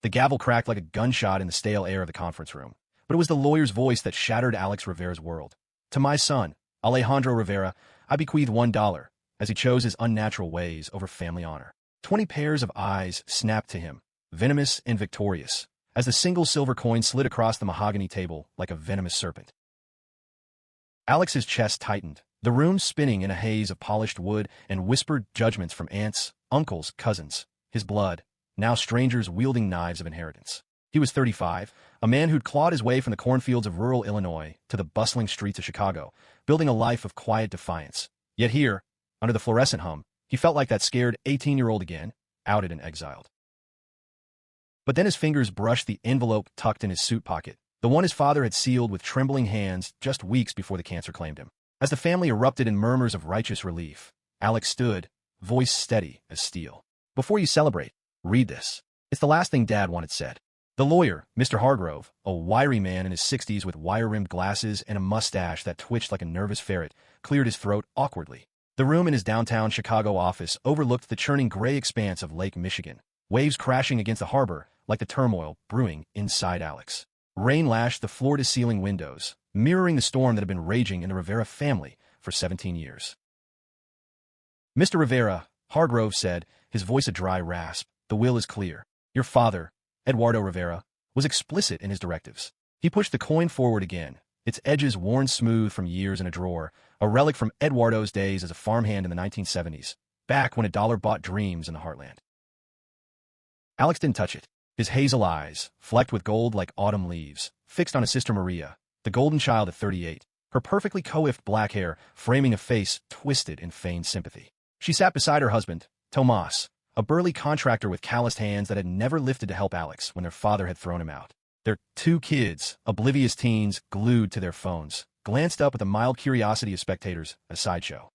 The gavel cracked like a gunshot in the stale air of the conference room. But it was the lawyer's voice that shattered Alex Rivera's world. To my son, Alejandro Rivera, I bequeath $1, as he chose his unnatural ways over family honor. 20 pairs of eyes snapped to him, venomous and victorious, as the single silver coin slid across the mahogany table like a venomous serpent. Alex's chest tightened, the room spinning in a haze of polished wood and whispered judgments from aunts, uncles, cousins, his blood, now strangers wielding knives of inheritance. He was 35, a man who'd clawed his way from the cornfields of rural Illinois to the bustling streets of Chicago, building a life of quiet defiance. Yet here, under the fluorescent hum, he felt like that scared 18-year-old again, outed and exiled. But then his fingers brushed the envelope tucked in his suit pocket, the one his father had sealed with trembling hands just weeks before the cancer claimed him. As the family erupted in murmurs of righteous relief, Alex stood, voice steady as steel. Before you celebrate, read this. It's the last thing Dad wanted said. The lawyer, Mr. Hargrove, a wiry man in his 60s with wire-rimmed glasses and a mustache that twitched like a nervous ferret, cleared his throat awkwardly. The room in his downtown Chicago office overlooked the churning gray expanse of Lake Michigan, waves crashing against the harbor like the turmoil brewing inside Alex. Rain lashed the floor-to-ceiling windows, mirroring the storm that had been raging in the Rivera family for 17 years. Mr. Rivera, Hargrove said, his voice a dry rasp, the will is clear. Your father, Eduardo Rivera, was explicit in his directives. He pushed the coin forward again, its edges worn smooth from years in a drawer, a relic from Eduardo's days as a farmhand in the 1970s, back when a dollar bought dreams in the heartland. Alex didn't touch it. His hazel eyes, flecked with gold like autumn leaves, fixed on his sister Maria, the golden child at 38, her perfectly coiffed black hair framing a face twisted in feigned sympathy. She sat beside her husband, Tomas, a burly contractor with calloused hands that had never lifted to help Alex when their father had thrown him out. Their two kids, oblivious teens glued to their phones, glanced up with the mild curiosity of spectators, a sideshow.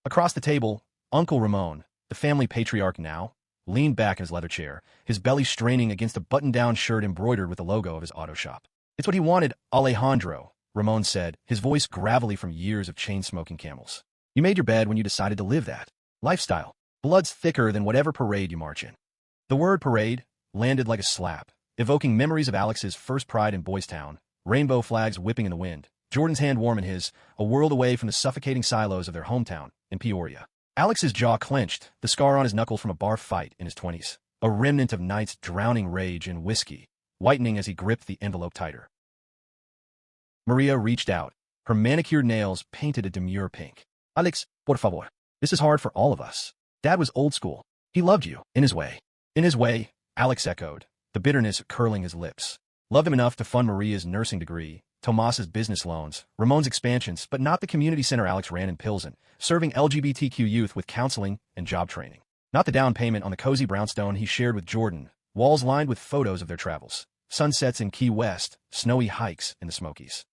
Across the table, Uncle Ramon, the family patriarch now, leaned back in his leather chair, his belly straining against a button-down shirt embroidered with the logo of his auto shop. It's what he wanted, Alejandro, Ramon said, his voice gravelly from years of chain-smoking Camels. You made your bed when you decided to live that lifestyle. Blood's thicker than whatever parade you march in. The word parade landed like a slap, evoking memories of Alex's first Pride in Boys Town, rainbow flags whipping in the wind, Jordan's hand warm in his, a world away from the suffocating silos of their hometown in Peoria. Alex's jaw clenched, the scar on his knuckles from a bar fight in his 20s, a remnant of nights drowning rage in whiskey, whitening as he gripped the envelope tighter. Maria reached out, her manicured nails painted a demure pink. Alex, por favor. This is hard for all of us. Dad was old school. He loved you, in his way. In his way, Alex echoed, the bitterness curling his lips. Loved him enough to fund Maria's nursing degree, Tomas's business loans, Ramon's expansions, but not the community center Alex ran in Pilsen, serving LGBTQ youth with counseling and job training. Not the down payment on the cozy brownstone he shared with Jordan, walls lined with photos of their travels, sunsets in Key West, snowy hikes in the Smokies.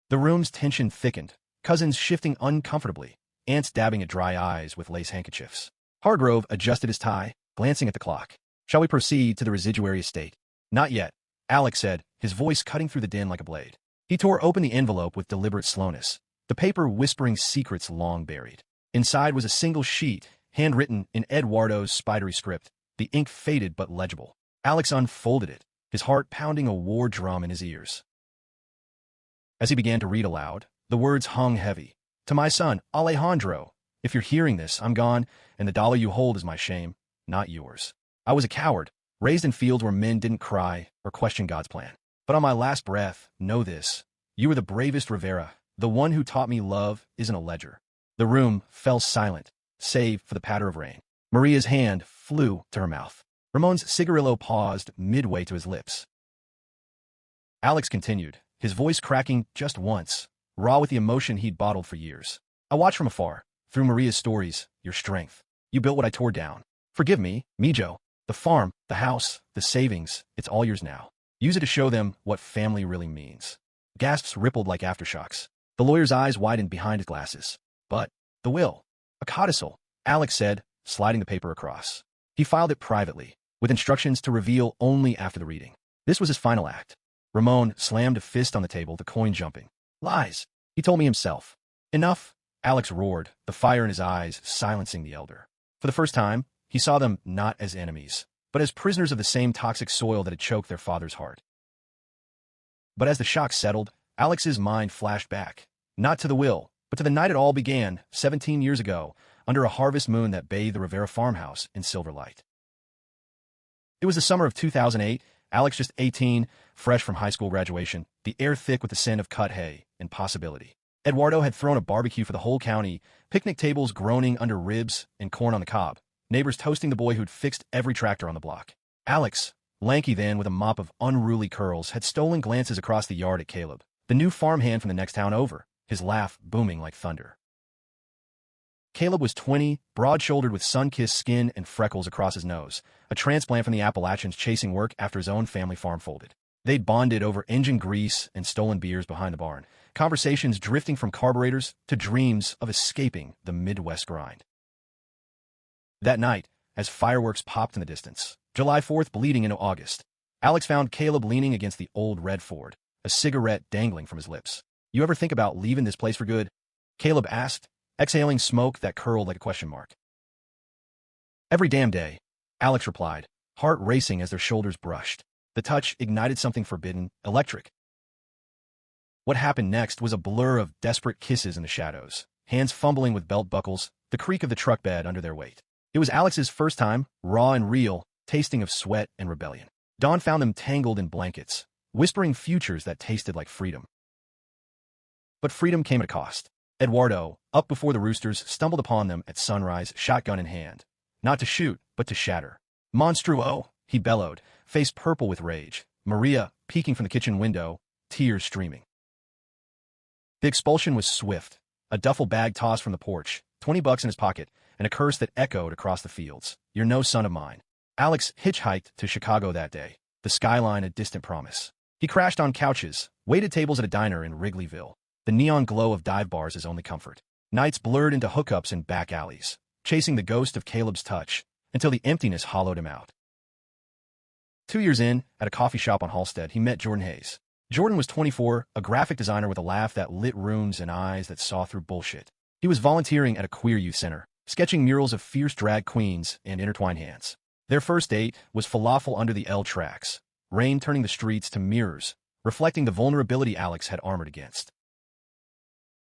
The room's tension thickened, cousins shifting uncomfortably, aunts dabbing at dry eyes with lace handkerchiefs. Hargrove adjusted his tie, glancing at the clock. Shall we proceed to the residuary estate? Not yet, Alex said, his voice cutting through the din like a blade. He tore open the envelope with deliberate slowness, the paper whispering secrets long buried. Inside was a single sheet, handwritten in Eduardo's spidery script, the ink faded but legible. Alex unfolded it, his heart pounding a war drum in his ears. As he began to read aloud, the words hung heavy. To my son, Alejandro, if you're hearing this, I'm gone, and the dollar you hold is my shame, not yours. I was a coward, raised in fields where men didn't cry or question God's plan. But on my last breath, know this. You were the bravest Rivera, the one who taught me love isn't a ledger. The room fell silent, save for the patter of rain. Maria's hand flew to her mouth. Ramon's cigarillo paused midway to his lips. Alex continued, his voice cracking just once, raw with the emotion he'd bottled for years. I watched from afar, through Maria's stories, your strength. You built what I tore down. Forgive me, Mijo. The farm, the house, the savings, it's all yours now. Use it to show them what family really means. Gasps rippled like aftershocks. The lawyer's eyes widened behind his glasses. But, the will. A codicil, Alex said, sliding the paper across. He filed it privately, with instructions to reveal only after the reading. This was his final act. Ramon slammed a fist on the table, the coin jumping. Lies. He told me himself. Enough, Alex roared, the fire in his eyes silencing the elder. For the first time, he saw them not as enemies, but as prisoners of the same toxic soil that had choked their father's heart. But as the shock settled, Alex's mind flashed back, not to the will, but to the night it all began, 17 years ago, under a harvest moon that bathed the Rivera farmhouse in silver light. It was the summer of 2008, Alex just 18, fresh from high school graduation, the air thick with the scent of cut hay and possibility. Eduardo had thrown a barbecue for the whole county, picnic tables groaning under ribs and corn on the cob, neighbors toasting the boy who'd fixed every tractor on the block. Alex, lanky then with a mop of unruly curls, had stolen glances across the yard at Caleb, the new farmhand from the next town over, his laugh booming like thunder. Caleb was 20, broad-shouldered with sun-kissed skin and freckles across his nose, a transplant from the Appalachians chasing work after his own family farm folded. They'd bonded over engine grease and stolen beers behind the barn, conversations drifting from carburetors to dreams of escaping the Midwest grind. That night, as fireworks popped in the distance, July 4th bleeding into August, Alex found Caleb leaning against the old red Ford, a cigarette dangling from his lips. "You ever think about leaving this place for good?" Caleb asked, exhaling smoke that curled like a question mark. "Every damn day," Alex replied, heart racing as their shoulders brushed. The touch ignited something forbidden, electric. What happened next was a blur of desperate kisses in the shadows, hands fumbling with belt buckles, the creak of the truck bed under their weight. It was Alex's first time, raw and real, tasting of sweat and rebellion. Dawn found them tangled in blankets, whispering futures that tasted like freedom. But freedom came at a cost. Eduardo, up before the roosters, stumbled upon them at sunrise, shotgun in hand. Not to shoot, but to shatter. "Monstruo!" he bellowed, face purple with rage. Maria, peeking from the kitchen window, tears streaming. The expulsion was swift. A duffel bag tossed from the porch, $20 in his pocket, and a curse that echoed across the fields. "You're no son of mine." Alex hitchhiked to Chicago that day, the skyline a distant promise. He crashed on couches, waited tables at a diner in Wrigleyville, the neon glow of dive bars his only comfort. Nights blurred into hookups in back alleys, chasing the ghost of Caleb's touch, until the emptiness hollowed him out. 2 years in, at a coffee shop on Halstead, he met Jordan Hayes. Jordan was 24, a graphic designer with a laugh that lit rooms and eyes that saw through bullshit. He was volunteering at a queer youth center, sketching murals of fierce drag queens and intertwined hands. Their first date was falafel under the L tracks, rain turning the streets to mirrors, reflecting the vulnerability Alex had armored against.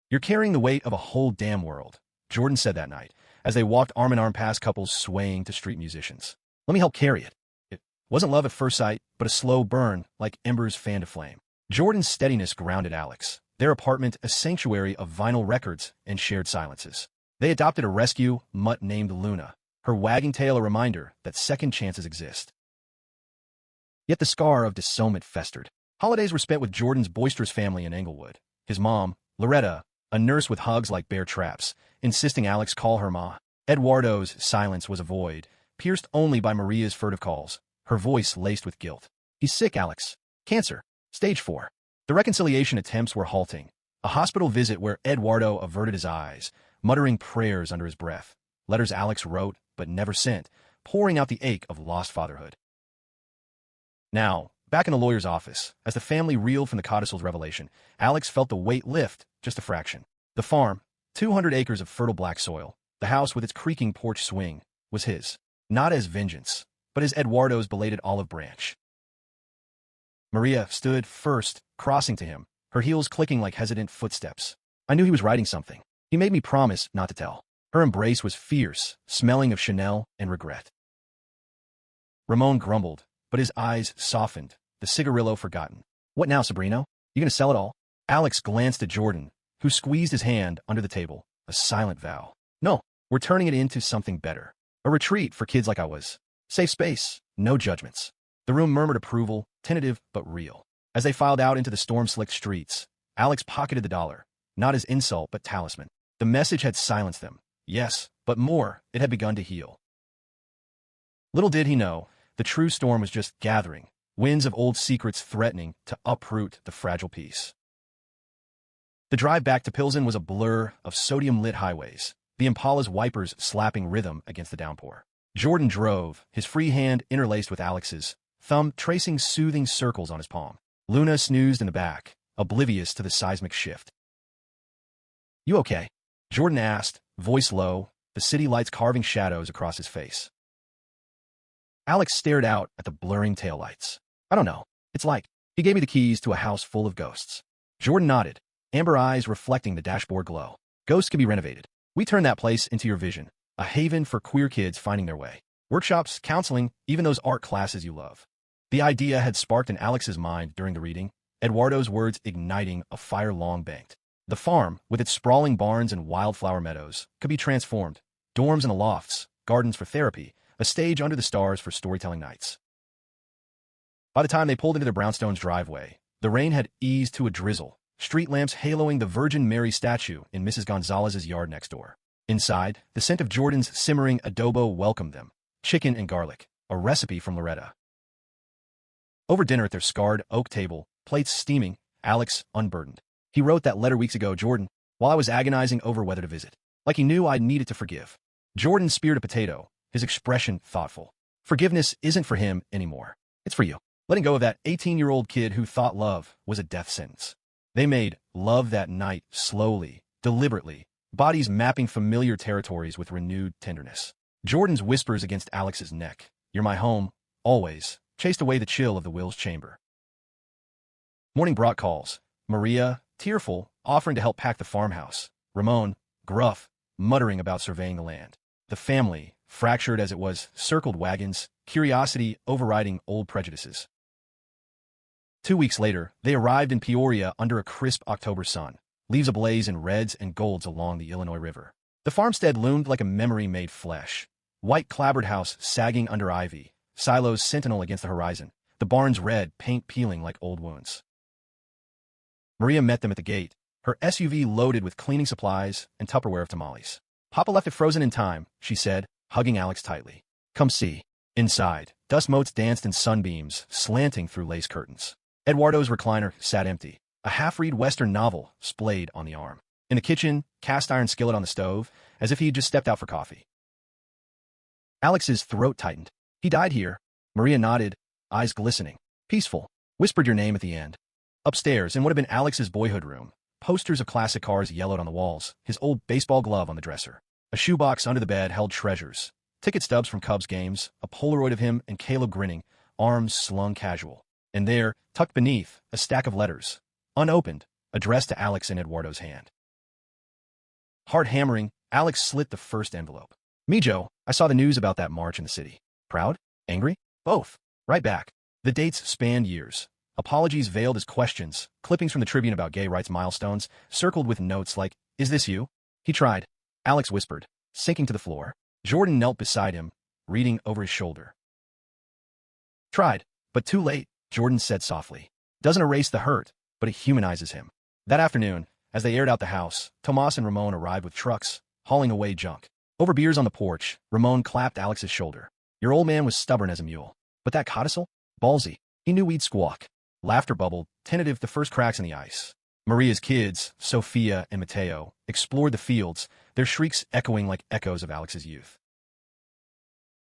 "You're carrying the weight of a whole damn world," Jordan said that night, as they walked arm-in-arm past couples swaying to street musicians. "Let me help carry it." It wasn't love at first sight, but a slow burn, like embers fanned to flame. Jordan's steadiness grounded Alex, their apartment a sanctuary of vinyl records and shared silences. They adopted a rescue mutt named Luna, her wagging tail a reminder that second chances exist. Yet the scar of disownment festered. Holidays were spent with Jordan's boisterous family in Englewood. His mom, Loretta, a nurse with hugs like bear traps, insisting Alex call her ma. Eduardo's silence was a void, pierced only by Maria's furtive calls, her voice laced with guilt. "He's sick, Alex. Cancer. Stage 4. The reconciliation attempts were halting. A hospital visit where Eduardo averted his eyes, muttering prayers under his breath. Letters Alex wrote, but never sent, pouring out the ache of lost fatherhood. Now, back in the lawyer's office, as the family reeled from the codicil's revelation, Alex felt the weight lift just a fraction. The farm, 200 acres of fertile black soil, the house with its creaking porch swing, was his. Not as vengeance, but as Eduardo's belated olive branch. Maria stood first, crossing to him, her heels clicking like hesitant footsteps. I knew he was writing something. He made me promise not to tell. Her embrace was fierce, smelling of Chanel and regret. Ramon grumbled, but his eyes softened, the cigarillo forgotten. What now, Sabrino? You gonna sell it all? Alex glanced at Jordan, who squeezed his hand under the table, a silent vow. No, we're turning it into something better. A retreat for kids like I was. Safe space, no judgments. The room murmured approval, tentative but real. As they filed out into the storm-slicked streets, Alex pocketed the dollar, not as insult but talisman. The message had silenced them. Yes, but more, it had begun to heal. Little did he know, the true storm was just gathering, winds of old secrets threatening to uproot the fragile peace. The drive back to Pilsen was a blur of sodium-lit highways, the Impala's wipers slapping rhythm against the downpour. Jordan drove, his free hand interlaced with Alex's, thumb tracing soothing circles on his palm. Luna snoozed in the back, oblivious to the seismic shift. You okay? Jordan asked, voice low, the city lights carving shadows across his face. Alex stared out at the blurring taillights. I don't know. It's like, he gave me the keys to a house full of ghosts. Jordan nodded, amber eyes reflecting the dashboard glow. Ghosts can be renovated. We turn that place into your vision, a haven for queer kids finding their way. Workshops, counseling, even those art classes you love. The idea had sparked in Alex's mind during the reading, Eduardo's words igniting a fire long banked. The farm, with its sprawling barns and wildflower meadows, could be transformed. Dorms in the lofts, gardens for therapy, a stage under the stars for storytelling nights. By the time they pulled into their brownstone's driveway, the rain had eased to a drizzle, street lamps haloing the Virgin Mary statue in Mrs. Gonzalez's yard next door. Inside, the scent of Jordan's simmering adobo welcomed them. Chicken and garlic, a recipe from Loretta. Over dinner at their scarred oak table, plates steaming, Alex unburdened. He wrote that letter weeks ago, Jordan, while I was agonizing over whether to visit. Like he knew I needed to forgive. Jordan speared a potato, his expression thoughtful. Forgiveness isn't for him anymore. It's for you. Letting go of that 18-year-old kid who thought love was a death sentence. They made love that night slowly, deliberately, bodies mapping familiar territories with renewed tenderness. Jordan's whispers against Alex's neck, "You're my home, always," chased away the chill of the Will's chamber. Morning brought calls. Maria, tearful, offering to help pack the farmhouse. Ramon, gruff, muttering about surveying the land. The family, fractured as it was, circled wagons, curiosity overriding old prejudices. 2 weeks later, they arrived in Peoria under a crisp October sun, leaves ablaze in reds and golds along the Illinois River. The farmstead loomed like a memory made flesh. White clapboard house sagging under ivy, silos sentinel against the horizon, the barn's red, paint peeling like old wounds. Maria met them at the gate, her SUV loaded with cleaning supplies and Tupperware of tamales. Papa left it frozen in time, she said, hugging Alex tightly. Come see. Inside, dust motes danced in sunbeams, slanting through lace curtains. Eduardo's recliner sat empty, a half-read Western novel splayed on the arm. In the kitchen, cast-iron skillet on the stove, as if he had just stepped out for coffee. Alex's throat tightened. He died here. Maria nodded, eyes glistening. Peaceful. Whispered your name at the end. Upstairs, in what had been Alex's boyhood room, posters of classic cars yellowed on the walls, his old baseball glove on the dresser. A shoebox under the bed held treasures. Ticket stubs from Cubs games, a Polaroid of him and Caleb grinning, arms slung casual. And there, tucked beneath, a stack of letters, unopened, addressed to Alex in Eduardo's hand. Heart hammering, Alex slit the first envelope. Me, Joe, I saw the news about that march in the city. Proud? Angry? Both. Right back. The dates spanned years. Apologies veiled as questions, clippings from the Tribune about gay rights milestones, circled with notes like, "Is this you?" He tried. Alex whispered, sinking to the floor. Jordan knelt beside him, reading over his shoulder. Tried, but too late, Jordan said softly. Doesn't erase the hurt, but it humanizes him. That afternoon, as they aired out the house, Tomas and Ramon arrived with trucks, hauling away junk. Over beers on the porch, Ramon clapped Alex's shoulder. Your old man was stubborn as a mule. But that codicil? Ballsy. He knew we'd squawk. Laughter bubbled, tentative the first cracks in the ice. Maria's kids, Sophia and Mateo, explored the fields, their shrieks echoing like echoes of Alex's youth.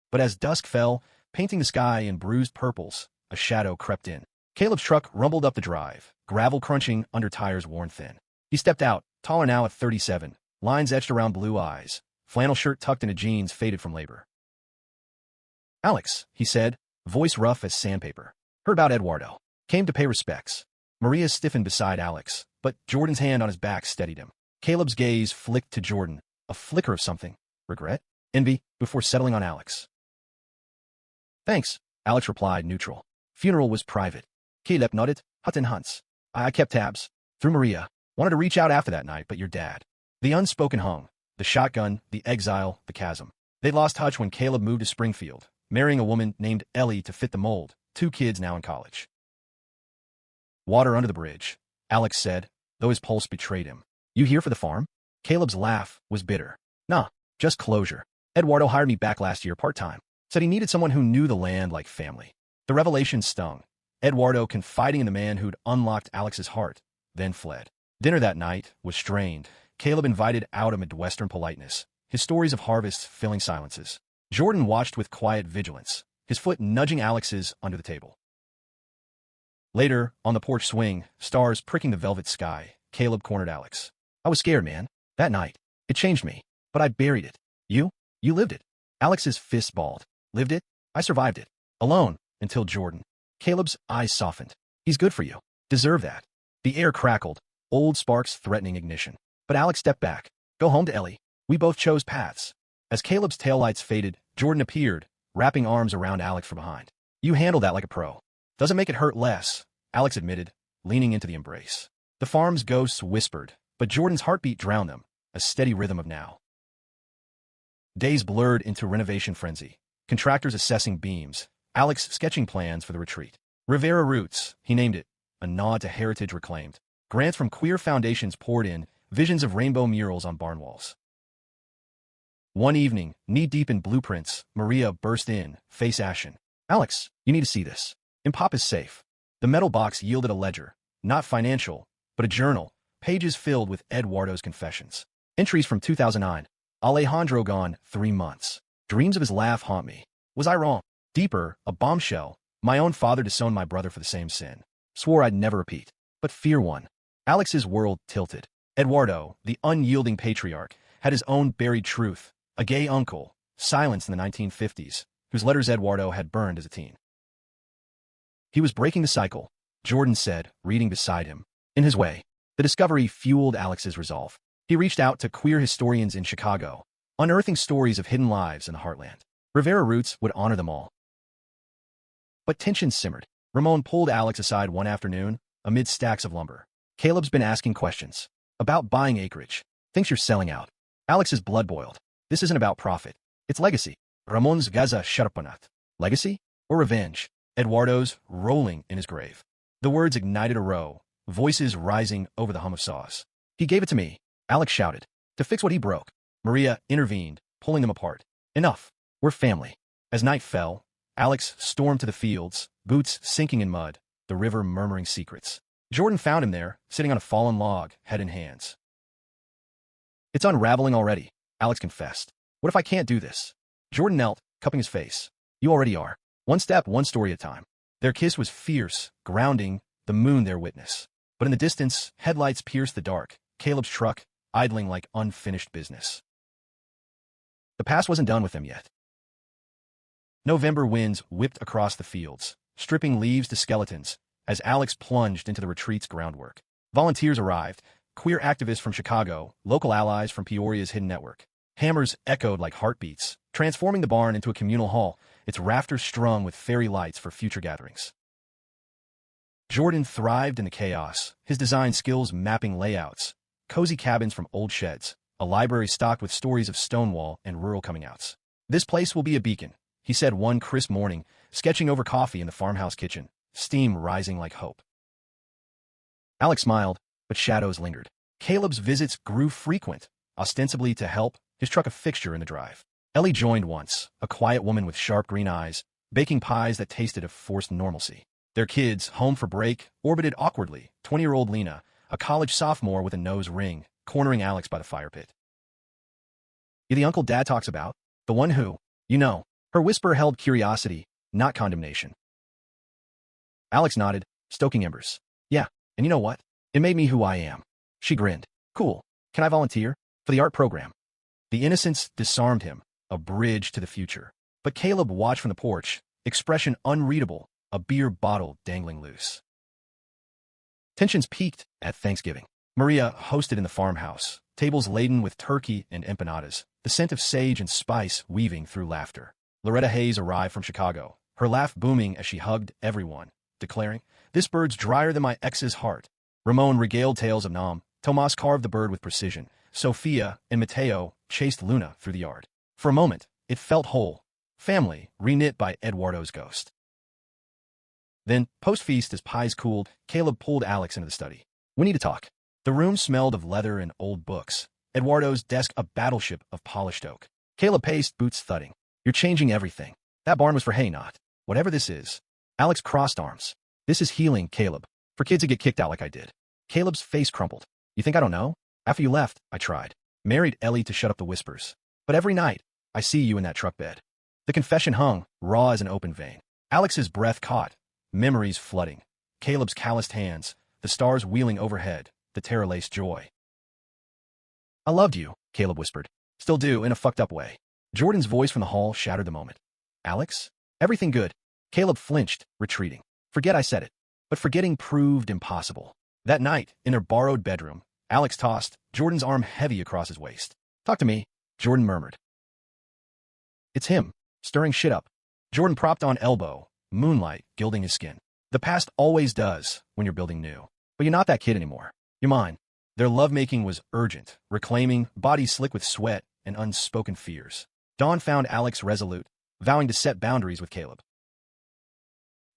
But as dusk fell, painting the sky in bruised purples, a shadow crept in. Caleb's truck rumbled up the drive, gravel crunching under tires worn thin. He stepped out, taller now at 37, lines etched around blue eyes, flannel shirt tucked into jeans faded from labor. Alex, he said, voice rough as sandpaper. Heard about Eduardo. Came to pay respects. Maria stiffened beside Alex, but Jordan's hand on his back steadied him. Caleb's gaze flicked to Jordan, a flicker of something. Regret? Envy, before settling on Alex. Thanks, Alex replied, neutral. Funeral was private. Caleb nodded, Hut and Hunts. I kept tabs. Through Maria. Wanted to reach out after that night, but your dad. The unspoken hung. The shotgun, the exile, the chasm. They lost touch when Caleb moved to Springfield, marrying a woman named Ellie to fit the mold, 2 kids now in college. Water under the bridge, Alex said, though his pulse betrayed him. You here for the farm? Caleb's laugh was bitter. Nah, just closure. Eduardo hired me back last year part-time. Said he needed someone who knew the land like family. The revelation stung. Eduardo confiding in the man who'd unlocked Alex's heart, then fled. Dinner that night was strained. Caleb invited out amid Western politeness, his stories of harvests filling silences. Jordan watched with quiet vigilance, his foot nudging Alex's under the table. Later, on the porch swing, stars pricking the velvet sky, Caleb cornered Alex. I was scared, man. That night. It changed me. But I buried it. You? You lived it. Alex's fist balled. Lived it? I survived it. Alone, until Jordan. Caleb's eyes softened. He's good for you. Deserve that. The air crackled, old sparks threatening ignition. But Alex stepped back. Go home to Ellie. We both chose paths. As Caleb's taillights faded, Jordan appeared, wrapping arms around Alex from behind. You handled that like a pro. Doesn't make it hurt less, Alex admitted, leaning into the embrace. The farm's ghosts whispered, but Jordan's heartbeat drowned them, a steady rhythm of now. Days blurred into renovation frenzy. Contractors assessing beams, Alex sketching plans for the retreat. Rivera Roots, he named it, a nod to heritage reclaimed. Grants from queer foundations poured in, visions of rainbow murals on barn walls. One evening, knee-deep in blueprints, Maria burst in, face ashen. Alex, you need to see this. Impop is safe. The metal box yielded a ledger, not financial, but a journal, pages filled with Eduardo's confessions. Entries from 2009. Alejandro gone 3 months. Dreams of his laugh haunt me. Was I wrong? Deeper, a bombshell. My own father disowned my brother for the same sin. Swore I'd never repeat. But fear won. Alex's world tilted. Eduardo, the unyielding patriarch, had his own buried truth. A gay uncle, silenced in the 1950s, whose letters Eduardo had burned as a teen. He was breaking the cycle, Jordan said, reading beside him. In his way, the discovery fueled Alex's resolve. He reached out to queer historians in Chicago, unearthing stories of hidden lives in the heartland. Rivera Roots would honor them all. But tension simmered. Ramon pulled Alex aside one afternoon, amid stacks of lumber. Caleb's been asking questions. About buying acreage. Thinks you're selling out. Alex's blood boiled. This isn't about profit. It's legacy. Ramon's Gaza Sharapanat. Legacy? Or revenge? Eduardo's rolling in his grave. The words ignited a row, voices rising over the hum of saws. He gave it to me, Alex shouted, to fix what he broke. Maria intervened, pulling them apart. Enough. We're family. As night fell, Alex stormed to the fields, boots sinking in mud, the river murmuring secrets. Jordan found him there, sitting on a fallen log, head in hands. It's unraveling already, Alex confessed. What if I can't do this? Jordan knelt, cupping his face. You already are. One step, one story at a time. Their kiss was fierce, grounding, the moon their witness. But in the distance, headlights pierced the dark, Caleb's truck, idling like unfinished business. The past wasn't done with them yet. November winds whipped across the fields, stripping leaves to skeletons, as Alex plunged into the retreat's groundwork. Volunteers arrived, queer activists from Chicago, local allies from Peoria's hidden network. Hammers echoed like heartbeats, transforming the barn into a communal hall, its rafters strung with fairy lights for future gatherings. Jordan thrived in the chaos, his design skills mapping layouts, cozy cabins from old sheds, a library stocked with stories of Stonewall and rural coming-outs. This place will be a beacon, he said one crisp morning, sketching over coffee in the farmhouse kitchen, steam rising like hope. Alex smiled, but shadows lingered. Caleb's visits grew frequent, ostensibly to help, his truck a fixture in the drive. Ellie joined once, a quiet woman with sharp green eyes, baking pies that tasted of forced normalcy. Their kids, home for break, orbited awkwardly, 20-year-old Lena, a college sophomore with a nose ring, cornering Alex by the fire pit. You the uncle Dad talks about? The one who, you know, her whisper held curiosity, not condemnation. Alex nodded, stoking embers. Yeah, and you know what? It made me who I am. She grinned. Cool. Can I volunteer? For the art program. The innocence disarmed him, a bridge to the future. But Caleb watched from the porch, expression unreadable, a beer bottle dangling loose. Tensions peaked at Thanksgiving. Maria hosted in the farmhouse, tables laden with turkey and empanadas, the scent of sage and spice weaving through laughter. Loretta Hayes arrived from Chicago, her laugh booming as she hugged everyone, declaring, "This bird's drier than my ex's heart." Ramon regaled tales of Nam. Tomas carved the bird with precision. Sophia and Mateo chased Luna through the yard. For a moment, it felt whole. Family, reknit by Eduardo's ghost. Then, post-feast as pies cooled, Caleb pulled Alex into the study. We need to talk. The room smelled of leather and old books. Eduardo's desk a battleship of polished oak. Caleb paced, boots thudding. You're changing everything. That barn was for hay, not. Whatever this is. Alex crossed arms. This is healing, Caleb. For kids to get kicked out like I did. Caleb's face crumpled. You think I don't know? After you left, I tried. Married Ellie to shut up the whispers. But every night, I see you in that truck bed. The confession hung, raw as an open vein. Alex's breath caught, memories flooding. Caleb's calloused hands, the stars wheeling overhead, the terror-laced joy. I loved you, Caleb whispered. Still do, in a fucked up way. Jordan's voice from the hall shattered the moment. Alex? Everything good. Caleb flinched, retreating. Forget I said it. But forgetting proved impossible. That night, in their borrowed bedroom, Alex tossed, Jordan's arm heavy across his waist. Talk to me, Jordan murmured. It's him, stirring shit up. Jordan propped on elbow, moonlight gilding his skin. The past always does when you're building new. But you're not that kid anymore. You're mine. Their lovemaking was urgent, reclaiming, bodies slick with sweat and unspoken fears. Dawn found Alex resolute, vowing to set boundaries with Caleb.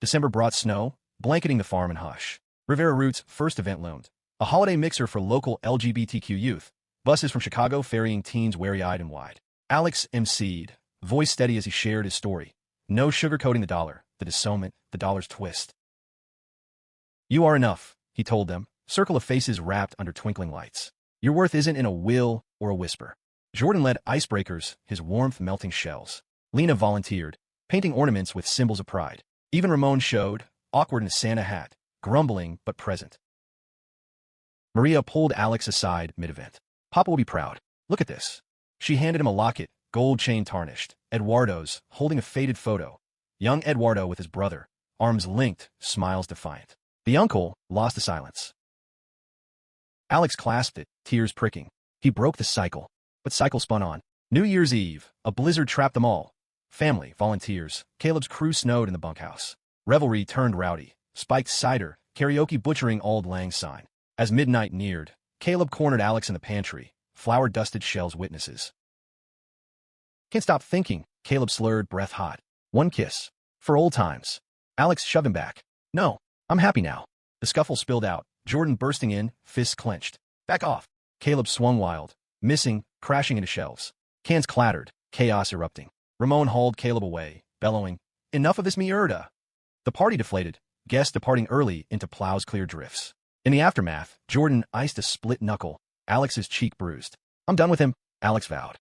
December brought snow, blanketing the farm in hush. Rivera Roots' first event loomed. A holiday mixer for local LGBTQ youth. Buses from Chicago ferrying teens wary-eyed and wide. Alex emceed, voice steady as he shared his story. No sugarcoating the dollar, the disownment, the dollar's twist. You are enough, he told them, circle of faces wrapped under twinkling lights. Your worth isn't in a will or a whisper. Jordan led icebreakers, his warmth melting shells. Lena volunteered, painting ornaments with symbols of pride. Even Ramon showed, awkward in a Santa hat, grumbling but present. Maria pulled Alex aside mid-event. Papa will be proud. Look at this. She handed him a locket, gold chain tarnished. Eduardo's, holding a faded photo. Young Eduardo with his brother, arms linked, smiles defiant. The uncle lost the silence. Alex clasped it, tears pricking. He broke the cycle. But cycle spun on. New Year's Eve, a blizzard trapped them all. Family, volunteers, Caleb's crew snowed in the bunkhouse. Revelry turned rowdy. Spiked cider, karaoke butchering Auld Lang Syne. As midnight neared, Caleb cornered Alex in the pantry, flour-dusted shells witnesses. Can't stop thinking, Caleb slurred, breath hot. One kiss. For old times. Alex shoved him back. No, I'm happy now. The scuffle spilled out, Jordan bursting in, fists clenched. Back off. Caleb swung wild, missing, crashing into shelves. Cans clattered, chaos erupting. Ramon hauled Caleb away, bellowing, Enough of this mierda. The party deflated, guests departing early into Plow's clear drifts. In the aftermath, Jordan iced a split knuckle, Alex's cheek bruised. I'm done with him, Alex vowed.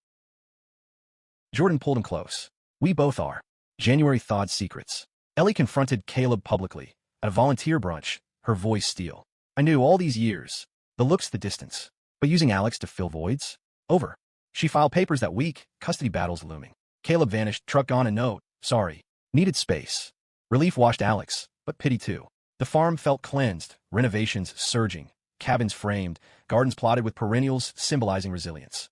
Jordan pulled him close. We both are. January thawed secrets. Ellie confronted Caleb publicly, at a volunteer brunch, her voice steel. I knew all these years, the looks, the distance, but using Alex to fill voids? Over. She filed papers that week, custody battles looming. Caleb vanished, truck gone, a note, sorry. Needed space. Relief washed Alex, but pity too. The farm felt cleansed, renovations surging, cabins framed, gardens plotted with perennials symbolizing resilience.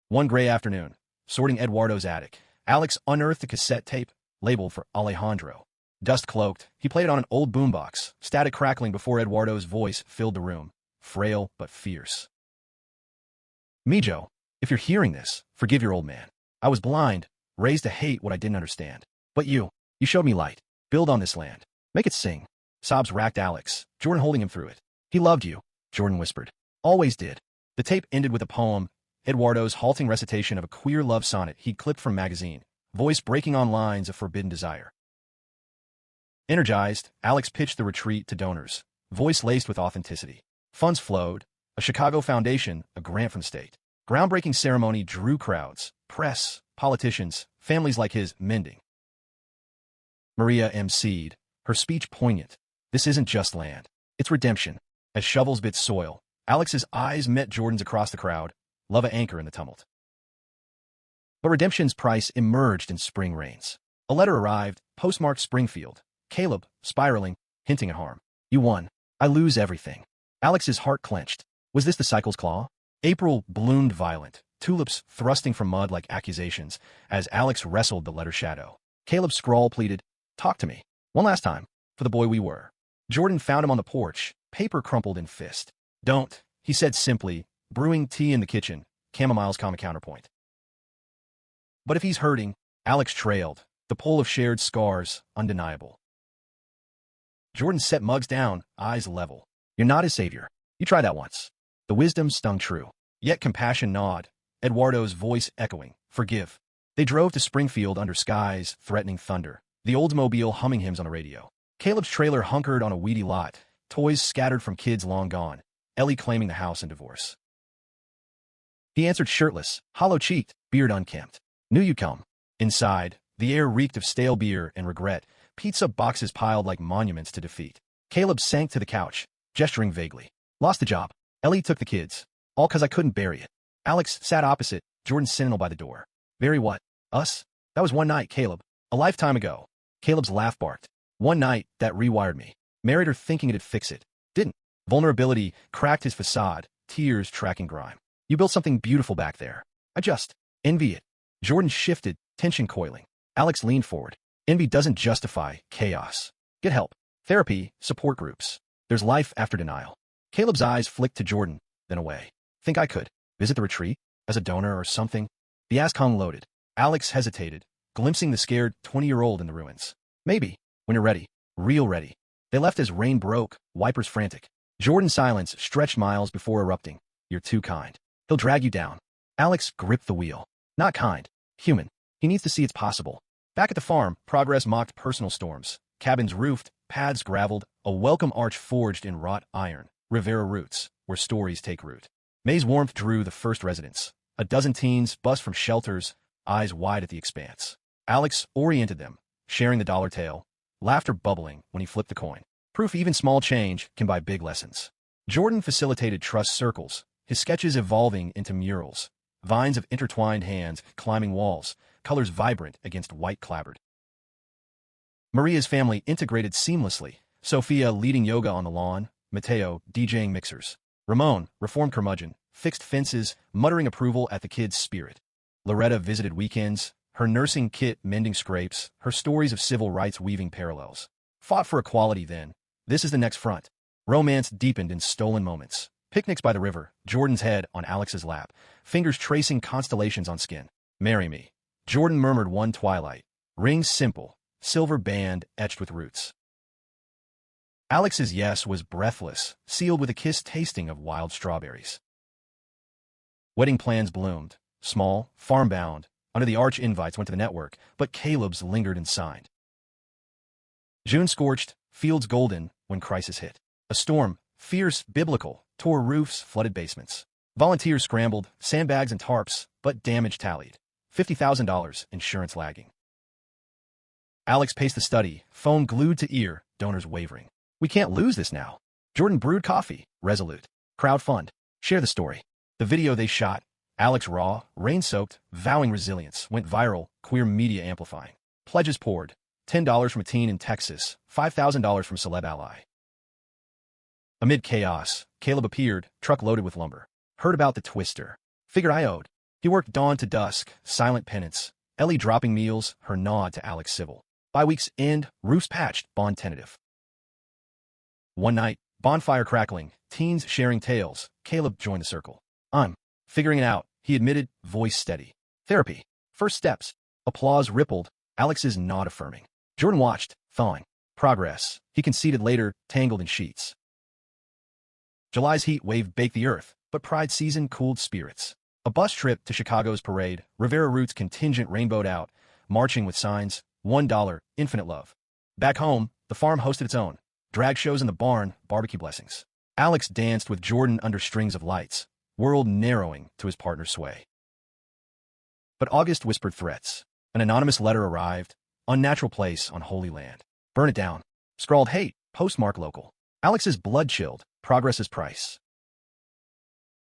One gray afternoon, sorting Eduardo's attic, Alex unearthed a cassette tape, labeled for Alejandro. Dust-cloaked, he played it on an old boombox, static crackling before Eduardo's voice filled the room, frail but fierce. Mijo, if you're hearing this, forgive your old man. I was blind, raised to hate what I didn't understand. But you showed me light. Build on this land. Make it sing. Sobs racked Alex, Jordan holding him through it. He loved you, Jordan whispered. Always did. The tape ended with a poem, Eduardo's halting recitation of a queer love sonnet he'd clipped from magazine, voice breaking on lines of forbidden desire. Energized, Alex pitched the retreat to donors, voice laced with authenticity. Funds flowed, a Chicago foundation, a grant from the state. Groundbreaking ceremony drew crowds, press, politicians, families like his mending. Maria emceed, her speech poignant. This isn't just land. It's redemption. As shovels bit soil, Alex's eyes met Jordan's across the crowd, love a anchor in the tumult. But redemption's price emerged in spring rains. A letter arrived, postmarked Springfield. Caleb, spiraling, hinting at harm. You won. I lose everything. Alex's heart clenched. Was this the cycle's claw? April bloomed violent, tulips thrusting from mud like accusations, as Alex wrestled the letter shadow. Caleb's scrawl pleaded, talk to me. One last time, for the boy we were. Jordan found him on the porch, paper crumpled in fist. Don't, he said simply, brewing tea in the kitchen, chamomile's common counterpoint. But if he's hurting, Alex trailed, the pull of shared scars, undeniable. Jordan set Muggs down, eyes level. You're not his savior. You tried that once. The wisdom stung true. Yet compassion gnawed, Eduardo's voice echoing, forgive. They drove to Springfield under skies, threatening thunder, the Oldsmobile humming hymns on the radio. Caleb's trailer hunkered on a weedy lot, toys scattered from kids long gone, Ellie claiming the house in divorce. He answered shirtless, hollow-cheeked, beard unkempt. Knew you'd come. Inside, the air reeked of stale beer and regret, pizza boxes piled like monuments to defeat. Caleb sank to the couch, gesturing vaguely. Lost the job. Ellie took the kids. All 'cause I couldn't bury it. Alex sat opposite, Jordan sentinel by the door. Bury what? Us? That was one night, Caleb. A lifetime ago. Caleb's laugh barked. One night, that rewired me. Married her thinking it'd fix it. Didn't. Vulnerability cracked his facade, tears tracking grime. You built something beautiful back there. I just envy it. Jordan shifted, tension coiling. Alex leaned forward. Envy doesn't justify chaos. Get help. Therapy, support groups. There's life after denial. Caleb's eyes flicked to Jordan, then away. Think I could visit the retreat? As a donor or something? The ask hung loaded. Alex hesitated, glimpsing the scared 20-year-old in the ruins. Maybe, when you're ready. Real ready. They left as rain broke, wipers frantic. Jordan's silence stretched miles before erupting. You're too kind. He'll drag you down. Alex gripped the wheel. Not kind. Human. He needs to see it's possible. Back at the farm, progress mocked personal storms. Cabins roofed, paths graveled, a welcome arch forged in wrought iron. Rivera roots, where stories take root. May's warmth drew the first residents. A dozen teens bust from shelters, eyes wide at the expanse. Alex oriented them, sharing the dollar tale, laughter bubbling when he flipped the coin. Proof even small change can buy big lessons. Jordan facilitated trust circles, his sketches evolving into murals, vines of intertwined hands climbing walls, colors vibrant against white clapboard. Maria's family integrated seamlessly, Sophia leading yoga on the lawn, Mateo DJing mixers. Ramon, reformed curmudgeon, fixed fences, muttering approval at the kids' spirit. Loretta visited weekends, her nursing kit mending scrapes, her stories of civil rights weaving parallels. Fought for equality then. This is the next front. Romance deepened in stolen moments. Picnics by the river, Jordan's head on Alex's lap, fingers tracing constellations on skin. Marry me. Jordan murmured one twilight. Rings simple, silver band etched with roots. Alex's yes was breathless, sealed with a kiss tasting of wild strawberries. Wedding plans bloomed. Small, farm-bound, under the arch invites went to the network, but Caleb's lingered and signed. June scorched, fields golden when crisis hit. A storm, fierce, biblical, tore roofs, flooded basements. Volunteers scrambled, sandbags and tarps, but damage tallied. $50,000, insurance lagging. Alex paced the study, phone glued to ear, donors wavering. We can't lose this now. Jordan brewed coffee, resolute. Crowd fund. Share the story. The video they shot, Alex raw, rain-soaked, vowing resilience, went viral, queer media amplifying. Pledges poured. $10 from a teen in Texas, $5,000 from celeb ally. Amid chaos, Caleb appeared, truck loaded with lumber. Heard about the twister. Figured I owed. He worked dawn to dusk, silent penance. Ellie dropping meals, her nod to Alex civil. By week's end, roofs patched, bond tentative. One night, bonfire crackling, teens sharing tales, Caleb joined the circle. I'm figuring it out, he admitted, voice steady. Therapy. First steps. Applause rippled, Alex's nod affirming. Jordan watched, thawing. Progress. He conceded later, tangled in sheets. July's heat wave baked the earth, but Pride season cooled spirits. A bus trip to Chicago's parade, Rivera Roots contingent rainbowed out, marching with signs, $1, infinite love. Back home, the farm hosted its own. Drag shows in the barn, barbecue blessings. Alex danced with Jordan under strings of lights, world narrowing to his partner's sway. But August whispered threats. An anonymous letter arrived, unnatural place on Holy Land. Burn it down. Scrawled hate, postmark local. Alex's blood chilled, progress's price.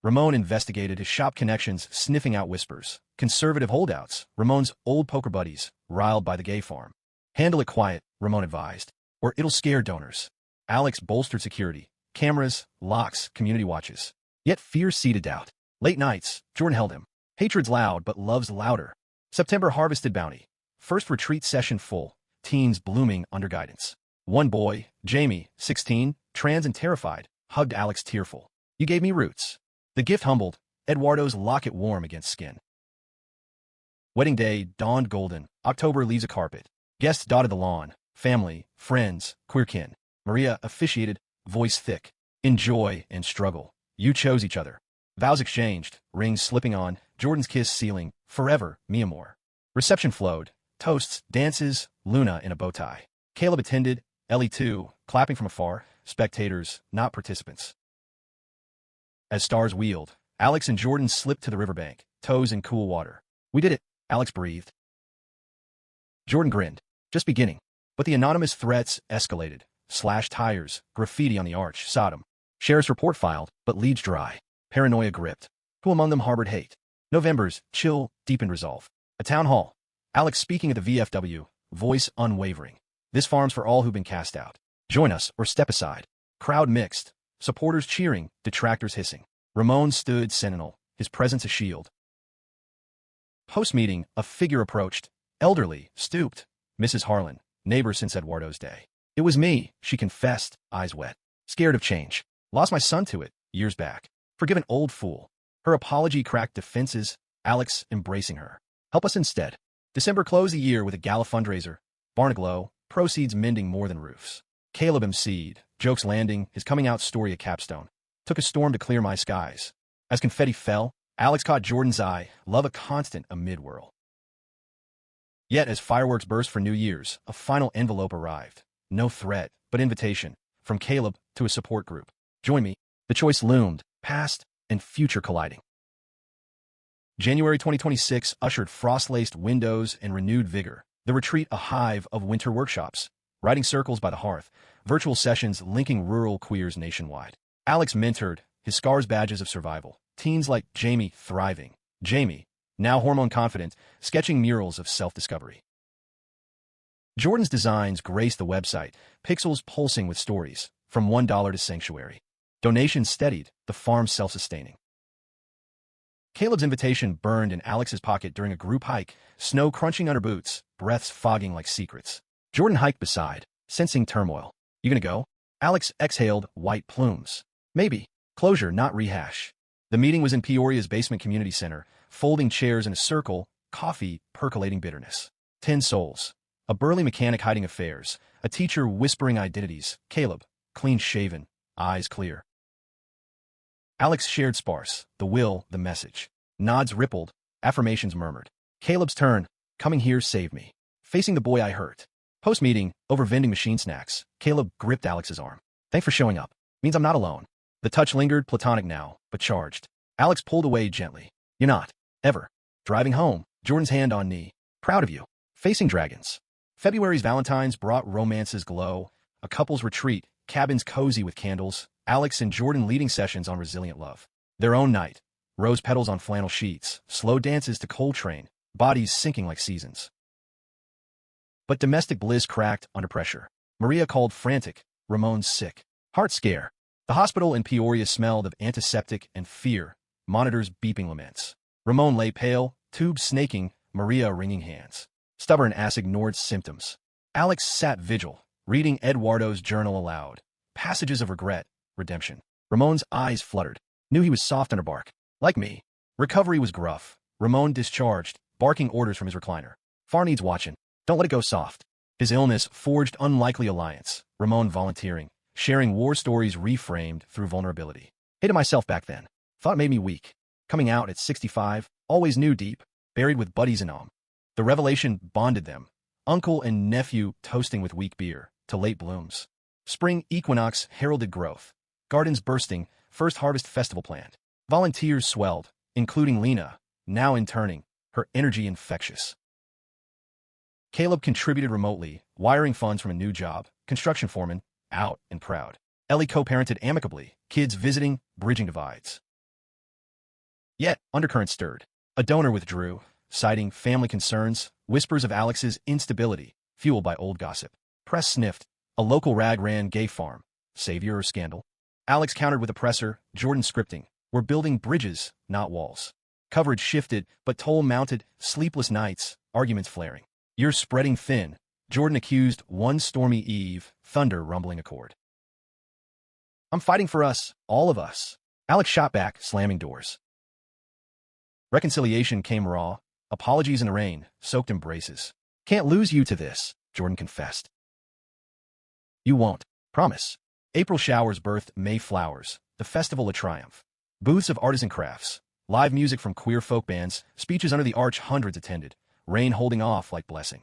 Ramon investigated his shop connections, sniffing out whispers. Conservative holdouts, Ramon's old poker buddies, riled by the gay farm. Handle it quiet, Ramon advised, or it'll scare donors. Alex bolstered security. Cameras, locks, community watches. Yet fear seeded doubt. Late nights, Jordan held him. Hatred's loud, but love's louder. September harvested bounty. First retreat session full. Teens blooming under guidance. One boy, Jamie, 16, trans and terrified, hugged Alex tearful. You gave me roots. The gift humbled, Eduardo's locket warm against skin. Wedding day dawned golden. October leaves a carpet. Guests dotted the lawn. Family, friends, queer kin. Maria officiated, voice thick. In joy and struggle, you chose each other. Vows exchanged, rings slipping on, Jordan's kiss sealing, forever, mi amor. Reception flowed, toasts, dances, Luna in a bow tie. Caleb attended, Ellie too, clapping from afar, spectators, not participants. As stars wheeled, Alex and Jordan slipped to the riverbank, toes in cool water. We did it, Alex breathed. Jordan grinned. Just beginning. But the anonymous threats escalated. Slashed tires, graffiti on the arch, Sodom. Sheriff's report filed, but leads dry. Paranoia gripped. Who among them harbored hate? November's chill, deepened resolve. A town hall. Alex speaking at the VFW, voice unwavering. This farm's for all who've been cast out. Join us or step aside. Crowd mixed. Supporters cheering, detractors hissing. Ramon stood sentinel, his presence a shield. Post-meeting, a figure approached. Elderly, stooped. Mrs. Harlan, neighbor since Eduardo's day. It was me, she confessed, eyes wet. Scared of change. Lost my son to it, years back. Forgive an old fool. Her apology cracked defenses, Alex embracing her. Help us instead. December closed the year with a gala fundraiser. Barn aglow, proceeds mending more than roofs. Caleb emceed, jokes landing, his coming out story a capstone. Took a storm to clear my skies. As confetti fell, Alex caught Jordan's eye, love a constant amid whirl. Yet as fireworks burst for New Year's, a final envelope arrived. No threat, but invitation, from Caleb to a support group. Join me. The choice loomed, past and future colliding. January 2026 ushered frost-laced windows and renewed vigor. The retreat a hive of winter workshops, writing circles by the hearth, virtual sessions linking rural queers nationwide. Alex mentored, his scars badges of survival. Teens like Jamie thriving. Jamie, now hormone-confident, sketching murals of self-discovery. Jordan's designs graced the website, pixels pulsing with stories, from $1 to sanctuary. Donations steadied, the farm self-sustaining. Caleb's invitation burned in Alex's pocket during a group hike, snow crunching under boots, breaths fogging like secrets. Jordan hiked beside, sensing turmoil. You gonna go? Alex exhaled white plumes. Maybe. Closure, not rehash. The meeting was in Peoria's basement community center, folding chairs in a circle, coffee percolating bitterness. 10 souls. A burly mechanic hiding affairs, a teacher whispering identities, Caleb, clean-shaven, eyes clear. Alex shared sparse, the will, the message. Nods rippled, affirmations murmured. Caleb's turn, coming here saved me. Facing the boy I hurt. Post-meeting, over vending machine snacks, Caleb gripped Alex's arm. Thanks for showing up. Means I'm not alone. The touch lingered, platonic now, but charged. Alex pulled away gently. You're not. Ever. Driving home, Jordan's hand on knee. Proud of you. Facing dragons. February's Valentine's brought romance's glow, a couple's retreat, cabins cozy with candles, Alex and Jordan leading sessions on resilient love. Their own night. Rose petals on flannel sheets, slow dances to Coltrane, bodies sinking like seasons. But domestic bliss cracked under pressure. Maria called frantic, Ramon's sick. Heart scare. The hospital in Peoria smelled of antiseptic and fear, monitors beeping laments. Ramon lay pale, tubes snaking, Maria wringing hands. Stubborn ass ignored symptoms. Alex sat vigil, reading Eduardo's journal aloud. Passages of regret, redemption. Ramon's eyes fluttered. Knew he was soft under bark. Like me. Recovery was gruff. Ramon discharged, barking orders from his recliner. Far needs watching. Don't let it go soft. His illness forged unlikely alliance. Ramon volunteering, sharing war stories reframed through vulnerability. Hated myself back then. Thought it made me weak. Coming out at 65, always knew deep, buried with buddies and The revelation bonded them. Uncle and nephew toasting with weak beer, to late blooms. Spring equinox heralded growth. Gardens bursting, first harvest festival planned. Volunteers swelled, including Lena, now interning, her energy infectious. Caleb contributed remotely, wiring funds from a new job, construction foreman, out and proud. Ellie co-parented amicably, kids visiting, bridging divides. Yet, undercurrent stirred. A donor withdrew, citing family concerns, whispers of Alex's instability, fueled by old gossip. Press sniffed. A local rag ran gay farm. Savior or scandal? Alex countered with oppressor, Jordan scripting. We're building bridges, not walls. Coverage shifted, but toll mounted, sleepless nights, arguments flaring. You're spreading thin, Jordan accused one stormy eve, thunder rumbling a chord. I'm fighting for us, all of us. Alex shot back, slamming doors. Reconciliation came raw, apologies in the rain, soaked embraces. Can't lose you to this, Jordan confessed. You won't. Promise. April showers birthed May flowers, the festival of triumph. Booths of artisan crafts, live music from queer folk bands, speeches under the arch hundreds attended, rain holding off like blessing.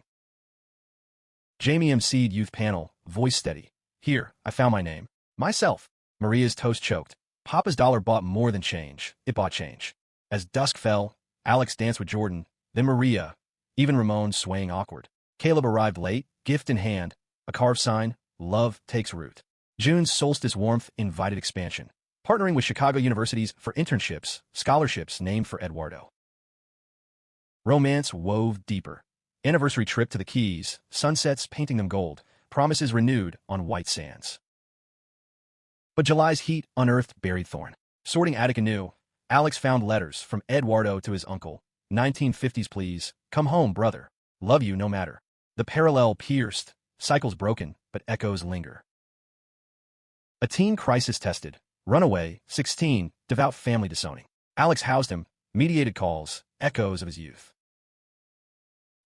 Jamie emceed youth panel, voice steady. Here, I found my name. Myself. Maria's toast choked. Papa's dollar bought more than change. It bought change. As dusk fell, Alex danced with Jordan, then Maria, even Ramon swaying awkward. Caleb arrived late, gift in hand, a carved sign, love takes root. June's solstice warmth invited expansion, partnering with Chicago universities for internships, scholarships named for Eduardo. Romance wove deeper. Anniversary trip to the Keys, sunsets painting them gold, promises renewed on white sands. But July's heat unearthed buried thorn. Sorting attic anew, Alex found letters from Eduardo to his uncle. 1950s please, come home, brother. Love you no matter. The parallel pierced, cycles broken, but echoes linger. A teen crisis tested, runaway, 16, devout family disowning. Alex housed him, mediated calls, echoes of his youth.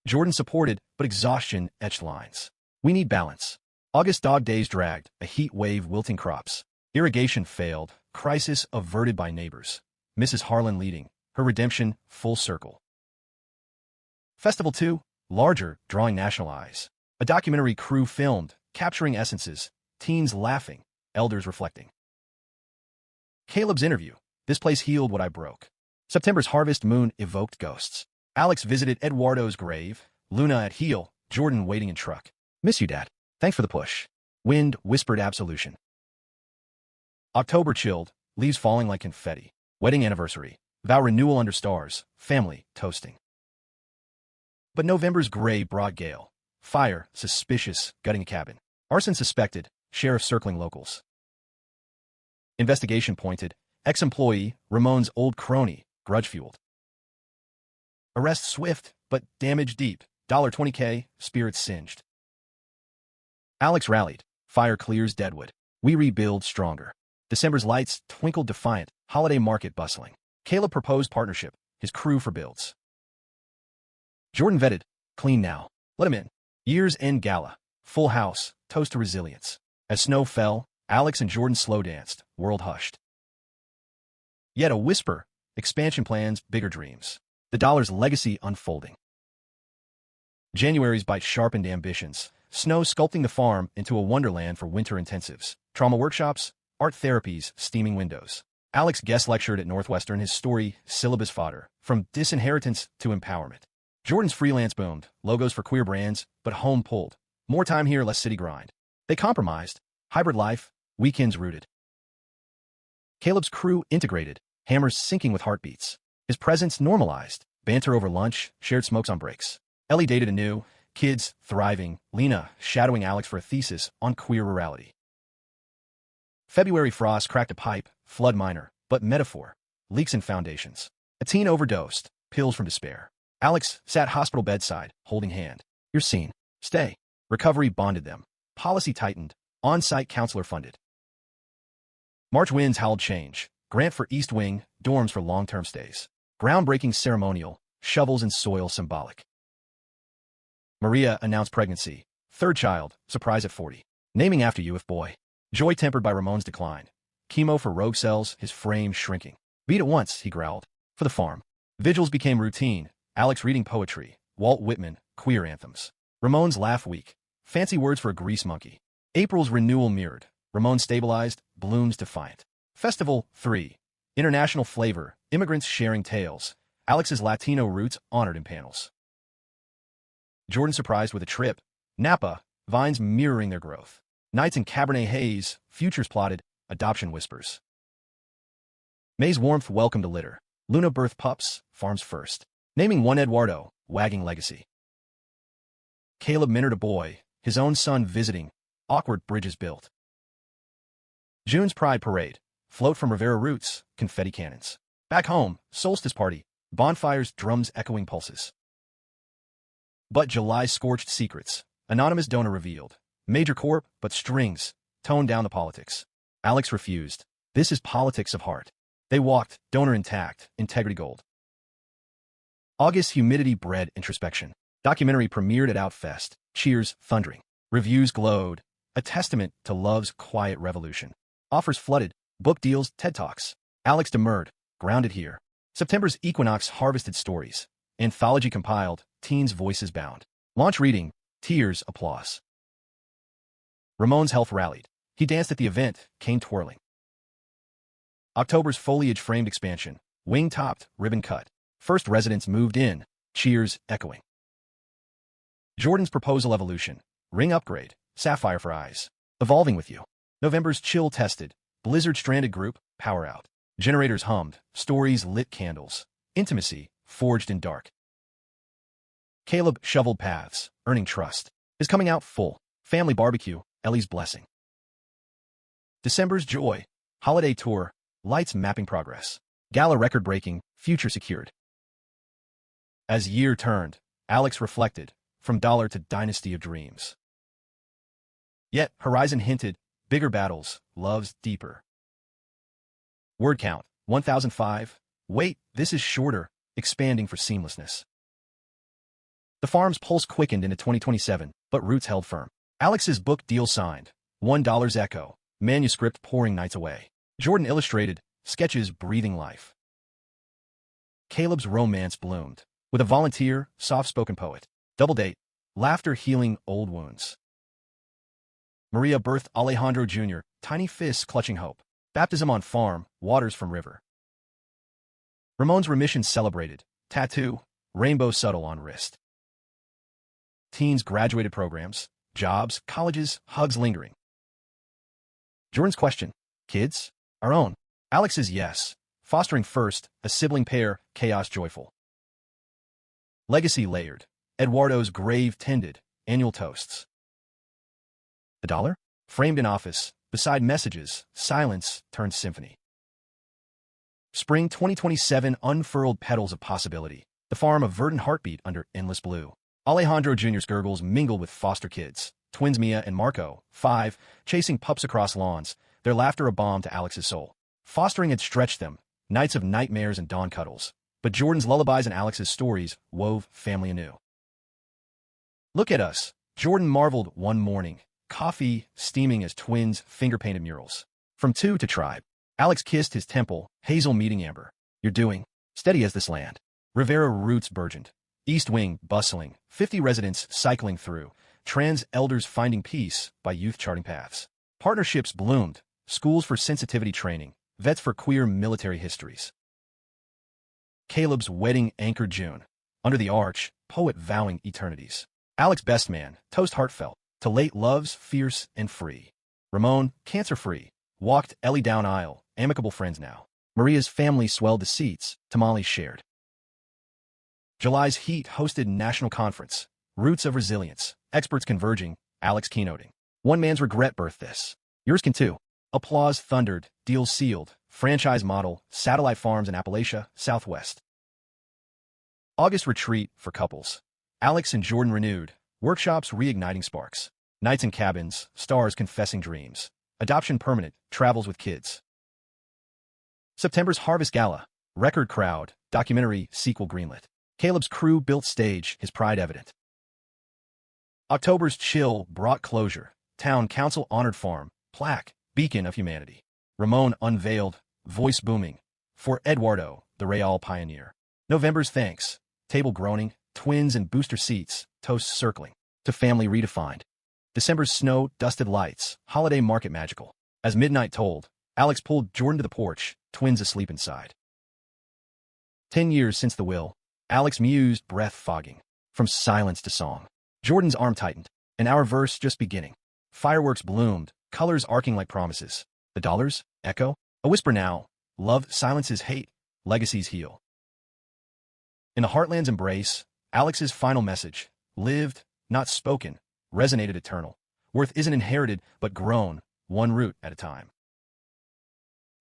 Jordan supported, but exhaustion etched lines. We need balance. August dog days dragged, a heat wave wilting crops. Irrigation failed, crisis averted by neighbors. Mrs. Harlan leading, her redemption full circle. Festival 2, larger, drawing national eyes. A documentary crew filmed, capturing essences, teens laughing, elders reflecting. Caleb's interview, this place healed what I broke. September's harvest moon evoked ghosts. Alex visited Eduardo's grave, Luna at heel, Jordan waiting in truck. Miss you, Dad. Thanks for the push. Wind whispered absolution. October chilled, leaves falling like confetti. Wedding anniversary, vow renewal under stars, family toasting. But November's gray brought gale. Fire, suspicious, gutting a cabin. Arson suspected, sheriff circling locals. Investigation pointed, ex-employee, Ramon's old crony, grudge-fueled. Arrest swift, but damage deep. $20K, spirits singed. Alex rallied. Fire clears deadwood. We rebuild stronger. December's lights twinkled defiant, holiday market bustling. Caleb proposed partnership, his crew for builds. Jordan vetted, clean now. Let him in. Year's End Gala. Full house, toast to resilience. As snow fell, Alex and Jordan slow danced, world hushed. Yet a whisper, expansion plans, bigger dreams. The dollar's legacy unfolding. January's bite sharpened ambitions. Snow sculpting the farm into a wonderland for winter intensives. Trauma workshops, art therapies, steaming windows. Alex guest lectured at Northwestern, his story, syllabus fodder, from disinheritance to empowerment. Jordan's freelance boomed, logos for queer brands, but home pulled. More time here, less city grind. They compromised. Hybrid life, weekends rooted. Caleb's crew integrated, hammers syncing with heartbeats. His presence normalized, banter over lunch, shared smokes on breaks. Ellie dated anew, kids thriving, Lena shadowing Alex for a thesis on queer rurality. February frost cracked a pipe, flood minor, but metaphor, leaks in foundations. A teen overdosed, pills from despair. Alex sat hospital bedside, holding hand. You're seen. Stay. Recovery bonded them. Policy tightened, on-site counselor funded. March winds howled change. Grant for East Wing, dorms for long-term stays. Groundbreaking ceremonial, shovels and soil symbolic. Maria announced pregnancy. Third child, surprise at 40. Naming after you if boy. Joy tempered by Ramon's decline. Chemo for rogue cells, his frame shrinking. Beat at once, he growled. For the farm. Vigils became routine. Alex reading poetry. Walt Whitman, queer anthems. Ramon's laugh week. Fancy words for a grease monkey. April's renewal mirrored. Ramon stabilized, blooms defiant. Festival 3. International flavor, immigrants sharing tales. Alex's Latino roots honored in panels. Jordan surprised with a trip. Napa, vines mirroring their growth. Nights in Cabernet haze, futures plotted, adoption whispers. May's warmth welcomed a litter. Luna birthed pups, farms first. Naming one Eduardo, wagging legacy. Caleb mentored a boy, his own son visiting, awkward bridges built. June's Pride Parade, float from Rivera roots, confetti cannons. Back home, solstice party, bonfires, drums echoing pulses. But July scorched secrets, anonymous donor revealed. Major corp, but strings, toned down the politics. Alex refused. This is politics of heart. They walked, donor intact, integrity gold. August humidity bred introspection. Documentary premiered at Outfest, cheers thundering. Reviews glowed, a testament to love's quiet revolution. Offers flooded, book deals, TED Talks. Alex demurred, grounded here. September's equinox harvested stories. Anthology compiled, teens' voices bound. Launch reading, tears, applause. Ramon's health rallied. He danced at the event, cane twirling. October's foliage-framed expansion, wing-topped, ribbon cut. First residents moved in, cheers echoing. Jordan's proposal evolution, ring upgrade, sapphire for eyes. Evolving with you. November's chill tested, blizzard-stranded group, power out. Generators hummed, stories lit candles. Intimacy, forged in dark. Caleb shoveled paths, earning trust. Is coming out full. Family barbecue, Ellie's blessing. December's joy, holiday tour, lights mapping progress. Gala record-breaking, future secured. As year turned, Alex reflected, from dollar to dynasty of dreams. Yet, horizon hinted, bigger battles, loves deeper. Word count, 1005. Wait, this is shorter, expanding for seamlessness. The farm's pulse quickened into 2027, but roots held firm. Alex's book deal signed, $1 echo, manuscript pouring nights away. Jordan illustrated, sketches breathing life. Caleb's romance bloomed, with a volunteer, soft-spoken poet. Double date, laughter healing old wounds. Maria birthed Alejandro Jr., tiny fists clutching hope. Baptism on farm, waters from river. Ramon's remission celebrated, tattoo, rainbow subtle on wrist. Teens graduated programs, jobs, colleges, hugs lingering. Jordan's question, kids? Our own. Alex's yes, fostering first, a sibling pair, chaos joyful. Legacy layered, Eduardo's grave tended, annual toasts. The dollar? Framed in office, beside messages, silence turned symphony. Spring 2027 unfurled petals of possibility, the farm of verdant heartbeat under endless blue. Alejandro Jr.'s gurgles mingled with foster kids, twins Mia and Marco, 5, chasing pups across lawns, their laughter a balm to Alex's soul. Fostering had stretched them, nights of nightmares and dawn cuddles, but Jordan's lullabies and Alex's stories wove family anew. Look at us, Jordan marveled one morning, coffee steaming as twins finger-painted murals. From two to tribe, Alex kissed his temple, hazel meeting amber. You're doing steady as this land. Rivera roots burgeoned, East Wing bustling, 50 residents cycling through, trans elders finding peace by youth charting paths. Partnerships bloomed, schools for sensitivity training, vets for queer military histories. Caleb's wedding anchored June. Under the arch, poet vowing eternities. Alex best man, toast heartfelt, to late loves fierce and free. Ramon, cancer-free, walked Ellie down aisle, amicable friends now. Maria's family swelled the seats, tamales shared. July's heat hosted national conference, roots of resilience, experts converging, Alex keynoting. One man's regret birthed this. Yours can too. Applause thundered, deals sealed, franchise model, satellite farms in Appalachia, Southwest. August retreat for couples. Alex and Jordan renewed, workshops reigniting sparks. Nights in cabins, stars confessing dreams. Adoption permanent, travels with kids. September's Harvest Gala, record crowd, documentary, sequel greenlit. Caleb's crew built stage, his pride evident. October's chill brought closure, town council honored farm, plaque, beacon of humanity. Ramon unveiled, voice booming, for Eduardo, the Real pioneer. November's thanks, table groaning, twins and booster seats, toasts circling, to family redefined. December's snow-dusted lights, holiday market magical. As midnight tolled, Alex pulled Jordan to the porch, twins asleep inside. 10 years since the will, Alex mused, breath fogging. From silence to song. Jordan's arm tightened, and our verse just beginning. Fireworks bloomed, colors arcing like promises. The dollars, echo, a whisper now. Love silences hate, legacies heal. In the heartland's embrace, Alex's final message, lived, not spoken, resonated eternal. Worth isn't inherited, but grown, one root at a time.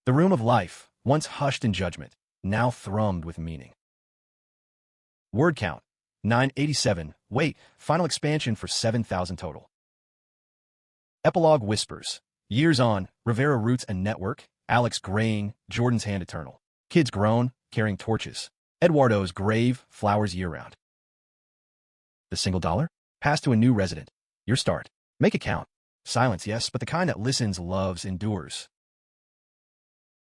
The room of life, once hushed in judgment, now thrummed with meaning. Word count, 987. Wait, final expansion for 7,000 total. Epilogue whispers. Years on, Rivera roots and network, Alex graying, Jordan's hand eternal. Kids grown, carrying torches. Eduardo's grave, flowers year-round. The single dollar? Pass to a new resident. Your start. Make it count. Silence, yes, but the kind that listens, loves, endures.